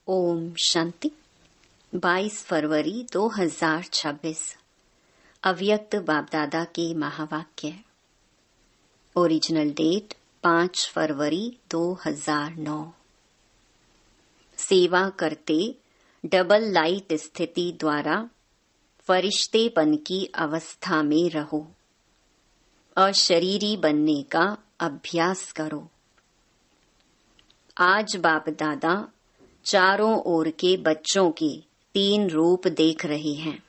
ओम शांति। 22 फरवरी 2026 अव्यक्त बापदादा के महावाक्य। ओरिजिनल डेट 5 फरवरी 2009। सेवा करते डबल लाइट स्थिति द्वारा फरिश्तेपन की अवस्था में रहो। अशरीरी बनने का अभ्यास करो। आज बापदादा चारों ओर के बच्चों के 3 रूप देख रहे हैं।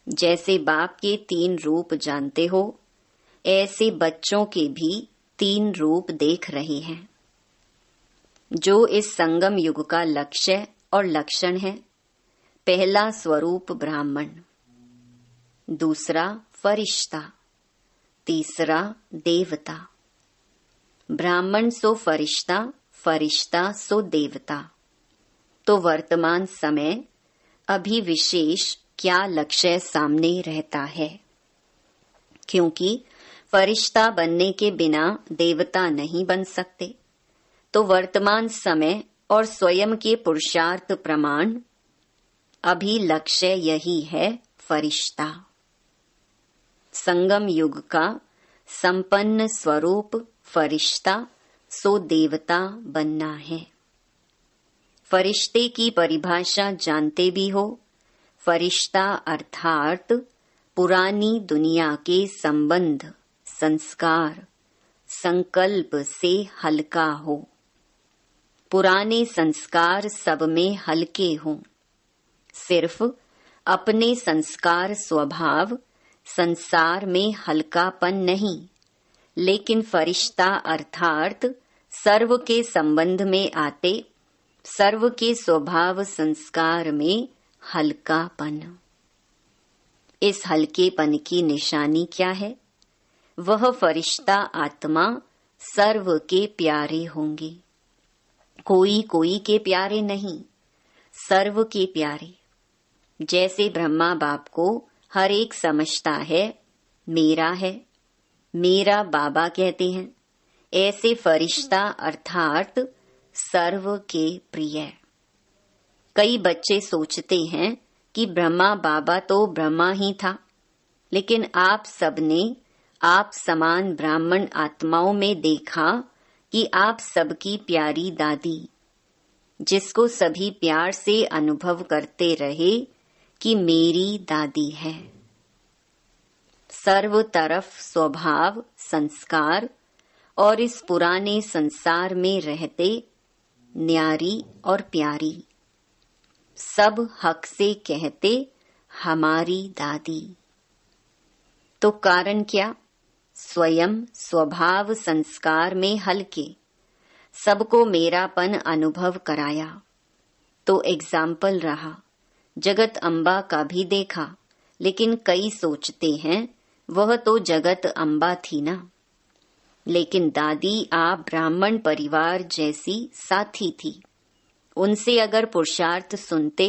जैसे बाप के 3 रूप जानते हो, ऐसे बच्चों के भी 3 रूप देख रहे हैं। जो इस संगम युग का लक्ष्य और लक्षण है। पहला स्वरूप ब्राह्मण, दूसरा फरिश्ता, तीसरा देवता। ब्राह्मण सो फरिश्ता, फरिश्ता सो देवता। तो वर्तमान समय अभी विशेष क्या लक्ष्य सामने रहता है, क्योंकि फरिश्ता बनने के बिना देवता नहीं बन सकते। तो वर्तमान समय और स्वयं के पुरुषार्थ प्रमाण अभी लक्ष्य यही है, फरिश्ता। संगम युग का संपन्न स्वरूप फरिश्ता सो देवता बनना है। फरिश्ते की परिभाषा जानते भी हो। फरिश्ता अर्थात पुरानी दुनिया के संबंध, संस्कार, संकल्प से हल्का हो। पुराने संस्कार सब में हल्के हों। सिर्फ अपने संस्कार स्वभाव संसार में हल्कापन नहीं, लेकिन फरिश्ता अर्थात सर्व के संबंध में आते सर्व के स्वभाव संस्कार में हल्कापन। इस हल्केपन की निशानी क्या है? वह फरिश्ता आत्मा सर्व के प्यारे होंगे। कोई कोई के प्यारे नहीं, सर्व के प्यारे। जैसे ब्रह्मा बाप को हर एक समझता है, मेरा है, मेरा बाबा कहते हैं, ऐसे फरिश्ता अर्थात सर्व के प्रिय। कई बच्चे सोचते हैं कि ब्रह्मा बाबा तो ब्रह्मा ही था, लेकिन आप सबने आप समान ब्राह्मण आत्माओं में देखा कि आप सबकी प्यारी दादी, जिसको सभी प्यार से अनुभव करते रहे कि मेरी दादी है। सर्व तरफ स्वभाव, संस्कार और इस पुराने संसार में रहते न्यारी और प्यारी, सब हक से कहते हमारी दादी। तो कारण क्या? स्वयं स्वभाव संस्कार में हल्के, सबको मेरापन अनुभव कराया। तो एग्जाम्पल रहा। जगत अम्बा का भी देखा, लेकिन कई सोचते हैं वह तो जगत अम्बा थी ना। लेकिन दादी आप ब्राह्मण परिवार जैसी साथी थी। उनसे अगर पुरुषार्थ सुनते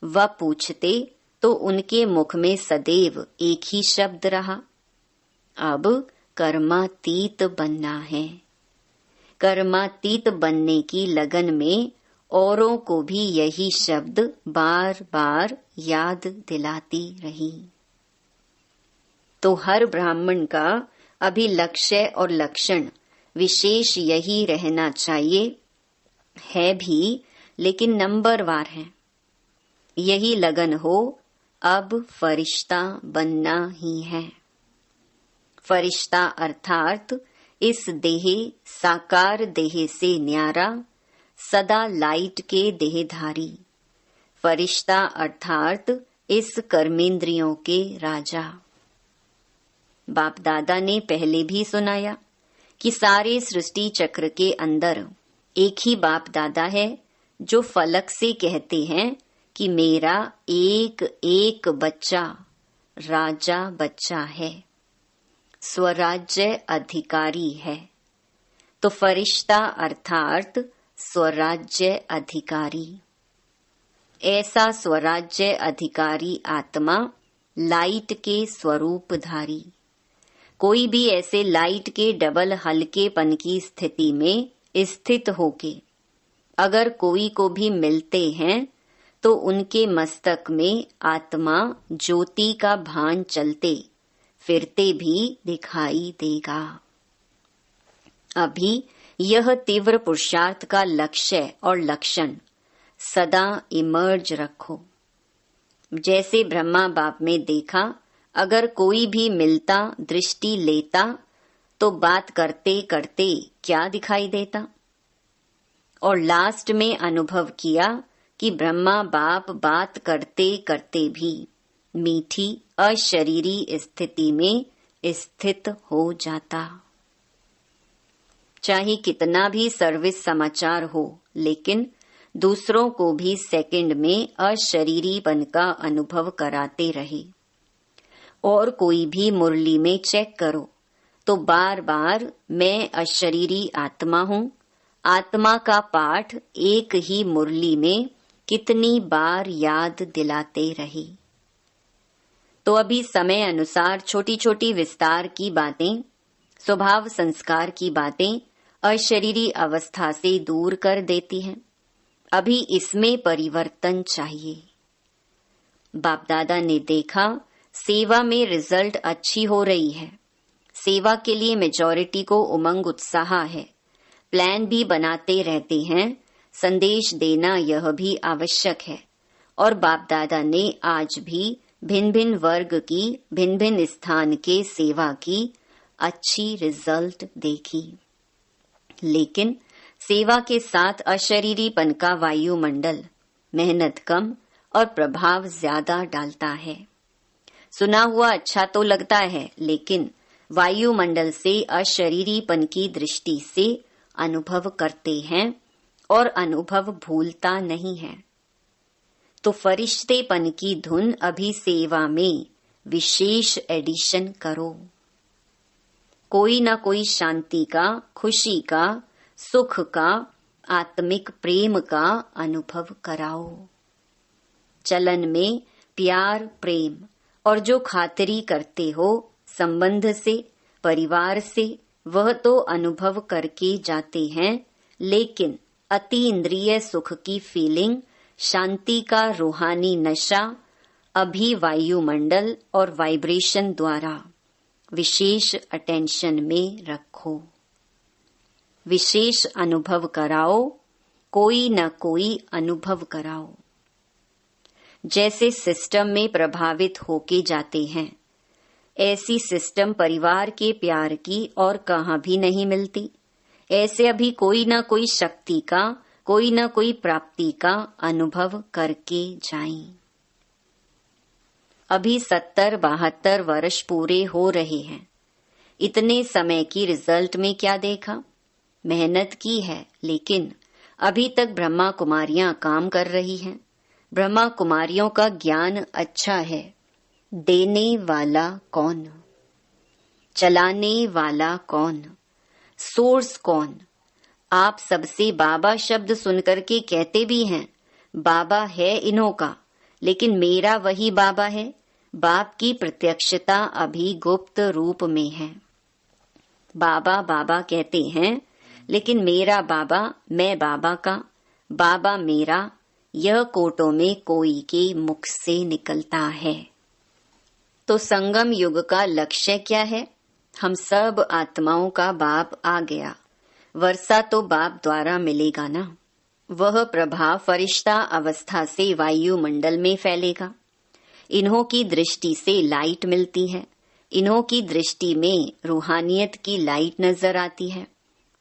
व पूछते तो उनके मुख में सदैव एक ही शब्द रहा, अब कर्मातीत बनना है। कर्मातीत बनने की लगन में औरों को भी यही शब्द बार बार याद दिलाती रही। तो हर ब्राह्मण का अभी लक्ष्य और लक्षण विशेष यही रहना चाहिए, है भी, लेकिन नंबरवार है। यही लगन हो, अब फरिश्ता बनना ही है। फरिश्ता अर्थात इस देह साकार देह से न्यारा, सदा लाइट के देहधारी। फरिश्ता अर्थात इस कर्मेंद्रियों के राजा। बाप दादा ने पहले भी सुनाया कि सारे सृष्टि चक्र के अंदर एक ही बाप दादा है, जो फलक से कहते हैं कि मेरा एक एक बच्चा राजा बच्चा है, स्वराज्य अधिकारी है। तो फरिश्ता अर्थात स्वराज्य अधिकारी। ऐसा स्वराज्य अधिकारी आत्मा लाइट के स्वरूपधारी। कोई भी ऐसे लाइट के डबल हल्केपन की स्थिति में स्थित होके अगर कोई को भी मिलते हैं तो उनके मस्तक में आत्मा ज्योति का भान चलते फिरते भी दिखाई देगा। अभी यह तीव्र पुरुषार्थ का लक्ष्य और लक्षण सदा इमर्ज रखो। जैसे ब्रह्मा बाप में देखा, अगर कोई भी मिलता दृष्टि लेता तो बात करते करते क्या दिखाई देता, और लास्ट में अनुभव किया कि ब्रह्मा बाप बात करते करते भी मीठी अशरीरी स्थिति में स्थित हो जाता। चाहे कितना भी सर्विस समाचार हो, लेकिन दूसरों को भी सेकंड में अशरीरीपन का अनुभव कराते रहे। और कोई भी मुरली में चेक करो तो बार बार मैं अशरीरी आत्मा हूँ, आत्मा का पाठ एक ही मुरली में कितनी बार याद दिलाते रहे। तो अभी समय अनुसार छोटी छोटी विस्तार की बातें, स्वभाव संस्कार की बातें अशरीरी अवस्था से दूर कर देती हैं। अभी इसमें परिवर्तन चाहिए। बाप दादा ने देखा सेवा में रिजल्ट अच्छी हो रही है, सेवा के लिए मेजॉरिटी को उमंग उत्साह है, प्लान भी बनाते रहते हैं, संदेश देना यह भी आवश्यक है। और बाप दादा ने आज भी भिन्न भिन्न वर्ग की भिन्न भिन्न स्थान के सेवा की अच्छी रिजल्ट देखी। लेकिन सेवा के साथ अशरीरीपन का वायुमंडल मेहनत कम और प्रभाव ज्यादा डालता है। सुना हुआ अच्छा तो लगता है, लेकिन वायुमंडल से अशरीरीपन की दृष्टि से अनुभव करते हैं और अनुभव भूलता नहीं है। तो फरिश्तेपन की धुन अभी सेवा में विशेष एडिशन करो। कोई न कोई शांति का, खुशी का, सुख का, आत्मिक प्रेम का अनुभव कराओ। चलन में प्यार, प्रेम और जो खातिरी करते हो संबंध से, परिवार से, वह तो अनुभव करके जाते हैं, लेकिन अति इंद्रिय सुख की फीलिंग, शांति का रूहानी नशा अभी वायुमंडल और वाइब्रेशन द्वारा विशेष अटेंशन में रखो। विशेष अनुभव कराओ, कोई न कोई अनुभव कराओ। जैसे सिस्टम में प्रभावित होके जाते हैं, ऐसी सिस्टम परिवार के प्यार की और कहाँ भी नहीं मिलती। ऐसे अभी कोई न कोई शक्ति का, कोई न कोई प्राप्ति का अनुभव करके जाएं। अभी 70-72 वर्ष पूरे हो रहे हैं। इतने समय की रिजल्ट में क्या देखा? मेहनत की है, लेकिन अभी तक ब्रह्मा कुमारियां काम कर रही हैं। ब्रह्मा कुमारियों का ज्ञान अच्छा है। देने वाला कौन, चलाने वाला कौन, सोर्स कौन? आप सबसे बाबा शब्द सुनकर के कहते भी हैं बाबा है इन्हों का, लेकिन मेरा वही बाबा है। बाप की प्रत्यक्षता अभी गुप्त रूप में है। बाबा बाबा कहते हैं, लेकिन मेरा बाबा, मैं बाबा का, बाबा मेरा, यह कोटों में कोई के मुख से निकलता है। तो संगम युग का लक्ष्य क्या है? हम सब आत्माओं का बाप आ गया। वर्षा तो बाप द्वारा मिलेगा ना। वह प्रभाव फरिश्ता अवस्था से वायुमंडल में फैलेगा। इन्हों की दृष्टि से लाइट मिलती है, इन्हों की दृष्टि में रूहानियत की लाइट नजर आती है।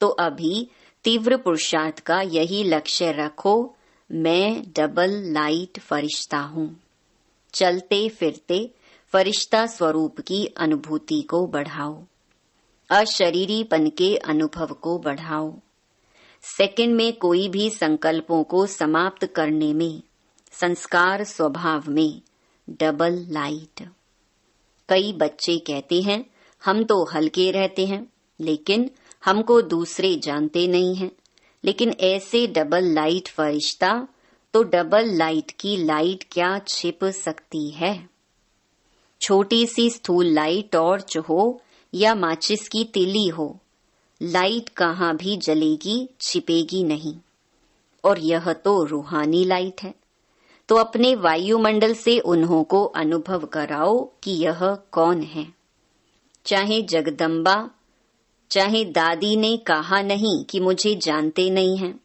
तो अभी तीव्र पुरुषार्थ का यही लक्ष्य रखो, मैं डबल लाइट फरिश्ता हूँ। चलते फिरते फरिश्ता स्वरूप की अनुभूति को बढ़ाओ, अशरीरीपन के अनुभव को बढ़ाओ। सेकंड में कोई भी संकल्पों को समाप्त करने में, संस्कार स्वभाव में डबल लाइट। कई बच्चे कहते हैं हम तो हल्के रहते हैं, लेकिन हमको दूसरे जानते नहीं हैं। लेकिन ऐसे डबल लाइट फरिश्ता, तो डबल लाइट की लाइट क्या छिप सकती है? छोटी सी स्थूल लाइट टॉर्च हो या माचिस की तीली हो, लाइट कहाँ भी जलेगी, छिपेगी नहीं। और यह तो रूहानी लाइट है। तो अपने वायुमंडल से उन्हों को अनुभव कराओ कि यह कौन है। चाहे जगदम्बा, चाहे दादी ने कहा नहीं कि मुझे जानते नहीं हैं,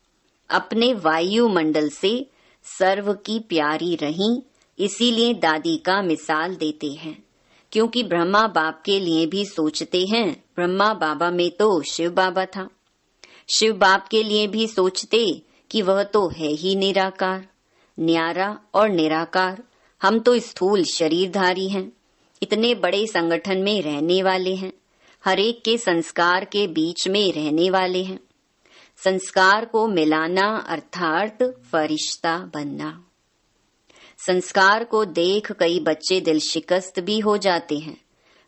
अपने वायुमंडल से सर्व की प्यारी रहीं, इसीलिए दादी का मिसाल देते हैं। क्योंकि ब्रह्मा बाप के लिए भी सोचते हैं, ब्रह्मा बाबा में तो शिव बाबा था। शिव बाप के लिए भी सोचते कि वह तो है ही निराकार, न्यारा और निराकार। हम तो स्थूल शरीरधारी हैं, इतने बड़े संगठन में रहने वाले हैं, हरेक के संस्कार के बीच में रहने वाले हैं। संस्कार को मिलाना अर्थात फरिश्ता बनना। संस्कार को देख कई बच्चे दिल शिकस्त भी हो जाते हैं।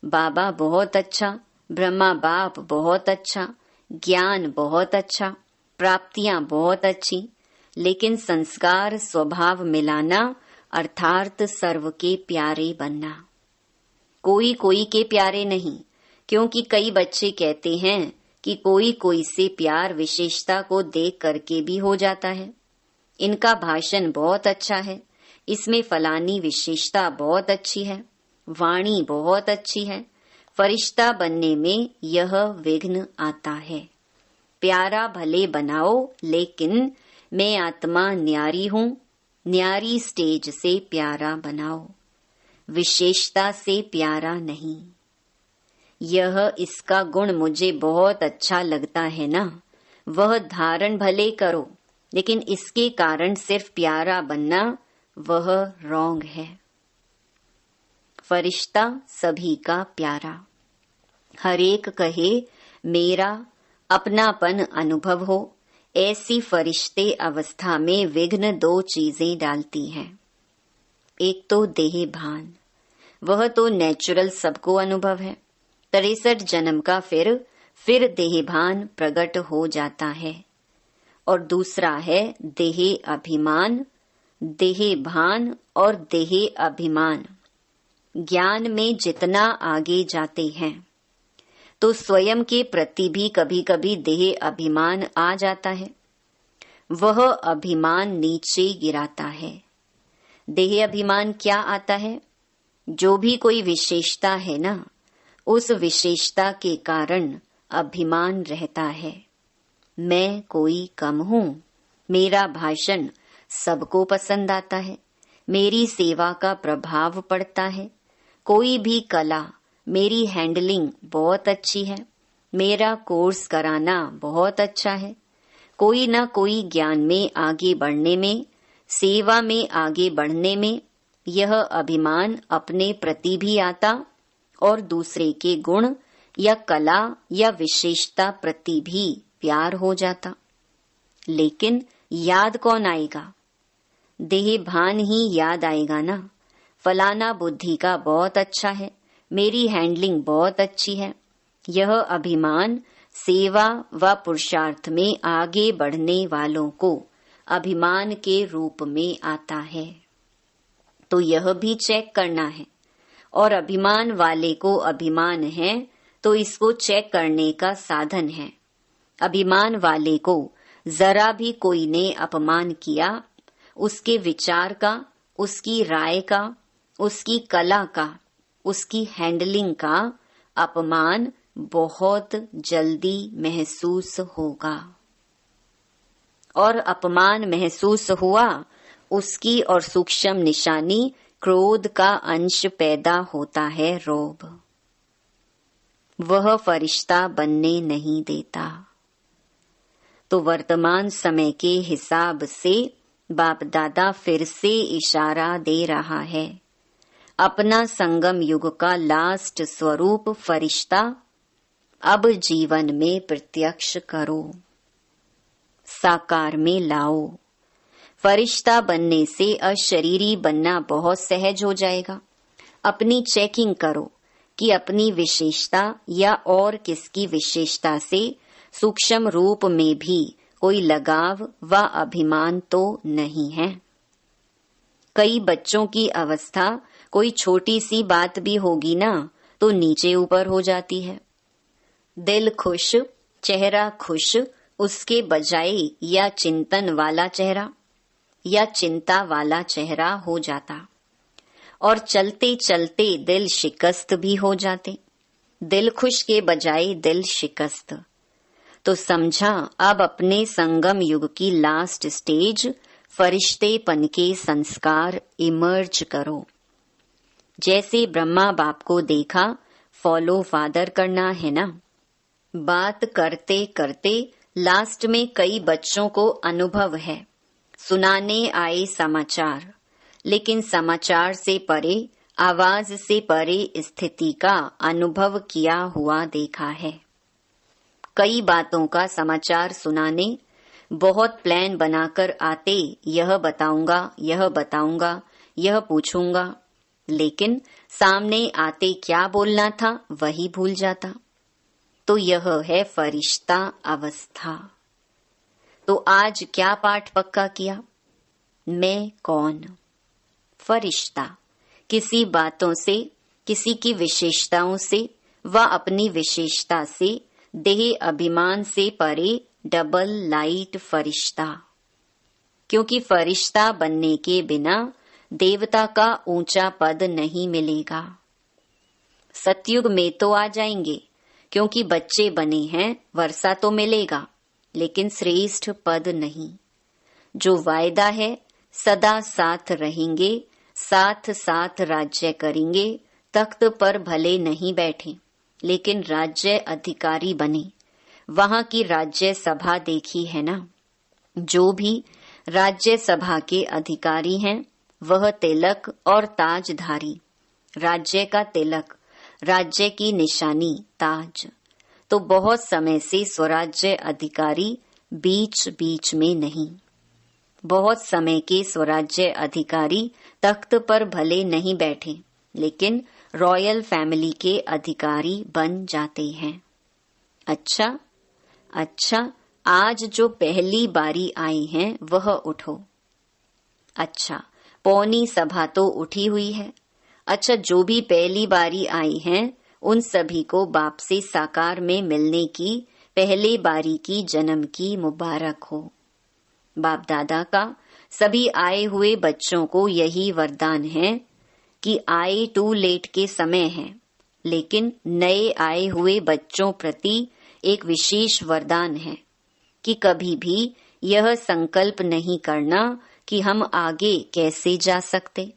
बाबा बहुत अच्छा, ब्रह्मा बाप बहुत अच्छा, ज्ञान बहुत अच्छा, प्राप्तियां बहुत अच्छी, लेकिन संस्कार स्वभाव मिलाना अर्थात सर्व के प्यारे बनना। कोई कोई के प्यारे नहीं, क्योंकि कई बच्चे कहते हैं कि कोई कोई से प्यार विशेषता को देख करके भी हो जाता है। इनका भाषण बहुत अच्छा है, इसमें फलानी विशेषता बहुत अच्छी है, वाणी बहुत अच्छी है। फरिश्ता बनने में यह विघ्न आता है। प्यारा भले बनाओ, लेकिन मैं आत्मा न्यारी हूँ, न्यारी स्टेज से प्यारा बनाओ, विशेषता से प्यारा नहीं। यह इसका गुण मुझे बहुत अच्छा लगता है ना, वह धारण भले करो, लेकिन इसके कारण सिर्फ प्यारा बनना वह रॉन्ग है। फरिश्ता सभी का प्यारा, हरेक कहे मेरा, अपनापन अनुभव हो। ऐसी फरिश्ते अवस्था में विघ्न दो चीजें डालती हैं। एक तो देह भान, वह तो नेचुरल सबको अनुभव है। 63 जन्म का फिर देह भान प्रकट हो जाता है। और दूसरा है देह अभिमान। देह भान और देह अभिमान, ज्ञान में जितना आगे जाते हैं तो स्वयं के प्रति भी कभी कभी देह अभिमान आ जाता है। वह अभिमान नीचे गिराता है। देह अभिमान क्या आता है? जो भी कोई विशेषता है ना, उस विशेषता के कारण अभिमान रहता है। मैं कोई कम हूँ, मेरा भाषण सबको पसंद आता है, मेरी सेवा का प्रभाव पड़ता है, कोई भी कला, मेरी हैंडलिंग बहुत अच्छी है, मेरा कोर्स कराना बहुत अच्छा है। कोई न कोई ज्ञान में आगे बढ़ने में, सेवा में आगे बढ़ने में यह अभिमान अपने प्रति भी आता और दूसरे के गुण या कला या विशेषता प्रति भी प्यार हो जाता। लेकिन याद कौन आएगा? देह भान ही याद आएगा ना। फलाना बुद्धि का बहुत अच्छा है, मेरी हैंडलिंग बहुत अच्छी है। यह अभिमान सेवा व पुरुषार्थ में आगे बढ़ने वालों को अभिमान के रूप में आता है। तो यह भी चेक करना है। और अभिमान वाले को अभिमान है तो इसको चेक करने का साधन है। अभिमान वाले को जरा भी कोई ने अपमान किया, उसके विचार का, उसकी राय का, उसकी कला का, उसकी हैंडलिंग का अपमान बहुत जल्दी महसूस होगा। और अपमान महसूस हुआ, उसकी और सूक्ष्म निशानी क्रोध का अंश पैदा होता है, रोब। वह फरिश्ता बनने नहीं देता। तो वर्तमान समय के हिसाब से बाप दादा फिर से इशारा दे रहा है। अपना संगम युग का लास्ट स्वरूप फरिश्ता अब जीवन में प्रत्यक्ष करो, साकार में लाओ। फरिश्ता बनने से अशरीरी बनना बहुत सहज हो जाएगा। अपनी चेकिंग करो कि अपनी विशेषता या और किसकी विशेषता से सूक्ष्म रूप में भी कोई लगाव व अभिमान तो नहीं है। कई बच्चों की अवस्था कोई छोटी सी बात भी होगी ना तो नीचे ऊपर हो जाती है। दिल खुश, चेहरा खुश, उसके बजाय या चिंतन वाला चेहरा या चिंता वाला चेहरा हो जाता और चलते चलते दिल शिकस्त भी हो जाते। दिल खुश के बजाय दिल शिकस्त। तो समझा अब अपने संगम युग की लास्ट स्टेज फरिश्तेपन के संस्कार इमर्ज करो। जैसे ब्रह्मा बाप को देखा फॉलो फादर करना है ना। बात करते करते लास्ट में कई बच्चों को अनुभव है, सुनाने आए समाचार, लेकिन समाचार से परे, आवाज से परे स्थिति का अनुभव किया हुआ देखा है। कई बातों का समाचार सुनाने बहुत प्लान बनाकर आते, यह बताऊंगा, यह बताऊंगा, यह पूछूंगा, लेकिन सामने आते क्या बोलना था वही भूल जाता। तो यह है फरिश्ता अवस्था। तो आज क्या पाठ पक्का किया? मैं कौन? फरिश्ता। किसी बातों से, किसी की विशेषताओं से व अपनी विशेषता से, देह अभिमान से परे डबल लाइट फरिश्ता। क्योंकि फरिश्ता बनने के बिना देवता का ऊंचा पद नहीं मिलेगा। सतयुग में तो आ जाएंगे, क्योंकि बच्चे बने हैं, वर्षा तो मिलेगा, लेकिन श्रेष्ठ पद नहीं। जो वायदा है सदा साथ रहेंगे, साथ साथ राज्य करेंगे। तख्त पर भले नहीं बैठे, लेकिन राज्य अधिकारी बने। वहां की राज्य सभा देखी है ना। जो भी राज्य सभा के अधिकारी हैं वह तिलक और ताजधारी। राज्य का तिलक, राज्य की निशानी ताज। तो बहुत समय से स्वराज्य अधिकारी बीच बीच में नहीं। बहुत समय के स्वराज्य अधिकारी तख्त पर भले नहीं बैठे, लेकिन रॉयल फैमिली के अधिकारी बन जाते हैं। अच्छा, आज जो पहली बारी आई हैं वह उठो। अच्छा, पौनी सभा तो उठी हुई है। अच्छा, जो भी पहली बारी आई हैं उन सभी को बाप से साकार में मिलने की पहले बारी की जन्म की मुबारक हो। बाप दादा का सभी आए हुए बच्चों को यही वरदान है कि आए टू लेट के समय है, लेकिन नए आए हुए बच्चों प्रति एक विशेष वरदान है कि कभी भी यह संकल्प नहीं करना कि हम आगे कैसे जा सकते।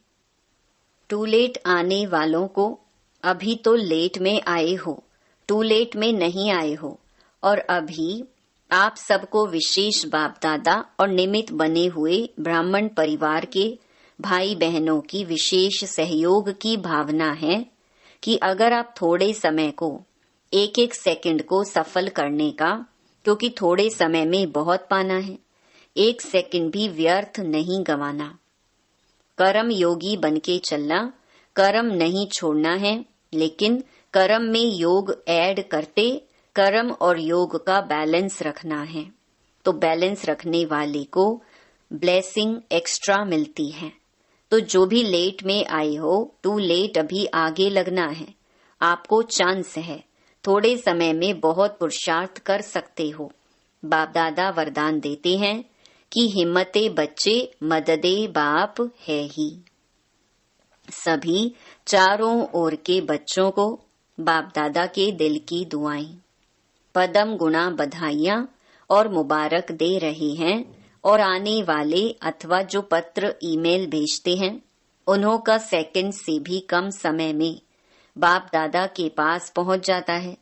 टू लेट आने वालों को अभी तो लेट में आए हो, टू लेट में नहीं आए हो, और अभी आप सबको विशेष बाप दादा और निमित्त बने हुए ब्राह्मण परिवार के भाई बहनों की विशेष सहयोग की भावना है कि अगर आप थोड़े समय को, एक एक सेकंड को सफल करने का, क्योंकि थोड़े समय में बहुत पाना है, एक सेकंड भी व्यर्थ नहीं गंवाना। कर्म योगी बनके चलना, कर्म नहीं छोड़ना है, लेकिन कर्म में योग ऐड करते कर्म और योग का बैलेंस रखना है। तो बैलेंस रखने वाले को ब्लेसिंग एक्स्ट्रा मिलती है। तो जो भी लेट में आए हो, टू लेट अभी आगे लगना है। आपको चांस है, थोड़े समय में बहुत पुरुषार्थ कर सकते हो। बाप दादा वरदान देते हैं कि हिम्मते बच्चे मददे बाप है ही। सभी चारों ओर के बच्चों को बाप दादा के दिल की दुआएं, पदम गुणा बधाइयां और मुबारक दे रहे हैं। और आने वाले अथवा जो पत्र ईमेल भेजते हैं उन्हों का सेकंड से भी कम समय में बाप दादा के पास पहुंच जाता है।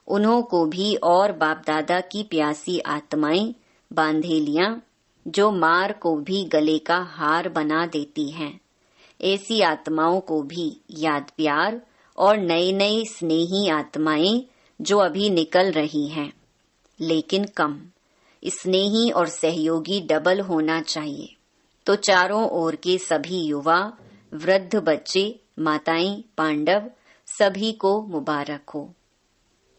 उन्हों को भी और बाप दादा की प्यासी आत्माएं, बांधेलियां, जो मार को भी गले का हार बना देती हैं, ऐसी आत्माओं को भी याद प्यार और नई नई स्नेही आत्माएं जो अभी निकल रही हैं, लेकिन कम। स्नेही और सहयोगी डबल होना चाहिए। तो चारों ओर के सभी युवा, वृद्ध, बच्चे, माताएं, पांडव सभी को मुबारक हो।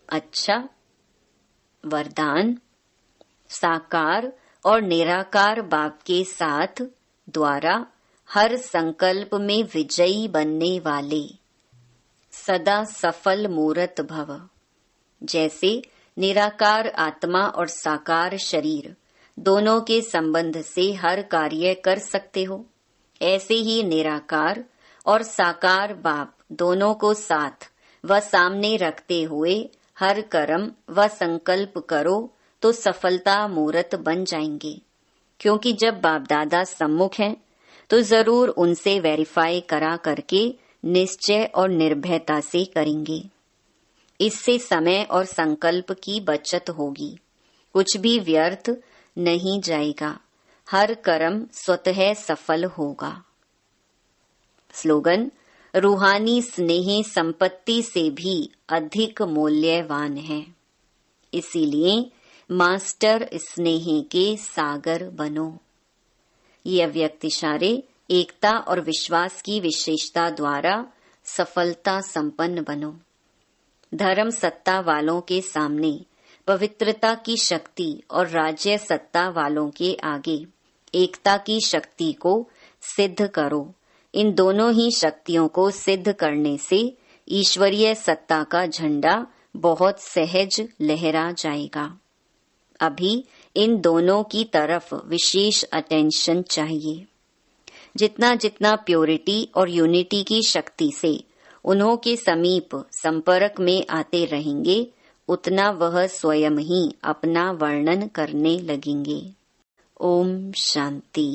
अच्छा, वरदान साकार और निराकार बाप के साथ द्वारा हर संकल्प में विजयी बनने वाले सदा सफल मूर्त भव। जैसे निराकार आत्मा और साकार शरीर दोनों के संबंध से हर कार्य कर सकते हो। ऐसे ही निराकार और साकार बाप दोनों को साथ व सामने रखते हुए हर कर्म व संकल्प करो तो सफलता मूर्त बन जाएंगे। क्योंकि जब बाप दादा सम्मुख हैं तो जरूर उनसे वेरीफाई करा करके निश्चय और निर्भयता से करेंगे। इससे समय और संकल्प की बचत होगी, कुछ भी व्यर्थ नहीं जाएगा, हर कर्म स्वतः सफल होगा। स्लोगन: रूहानी स्नेह संपत्ति से भी अधिक मूल्यवान है, इसीलिए मास्टर स्नेह के सागर बनो। ये अव्यक्त इशारे एकता और विश्वास की विशेषता द्वारा सफलता संपन्न बनो। धर्म सत्ता वालों के सामने पवित्रता की शक्ति और राज्य सत्ता वालों के आगे एकता की शक्ति को सिद्ध करो। इन दोनों ही शक्तियों को सिद्ध करने से ईश्वरीय सत्ता का झंडा बहुत सहज लहरा जाएगा। अभी इन दोनों की तरफ विशेष अटेंशन चाहिए। जितना जितना प्योरिटी और यूनिटी की शक्ति से उन्हों के समीप संपर्क में आते रहेंगे, उतना वह स्वयं ही अपना वर्णन करने लगेंगे। ओम शांति।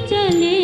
चले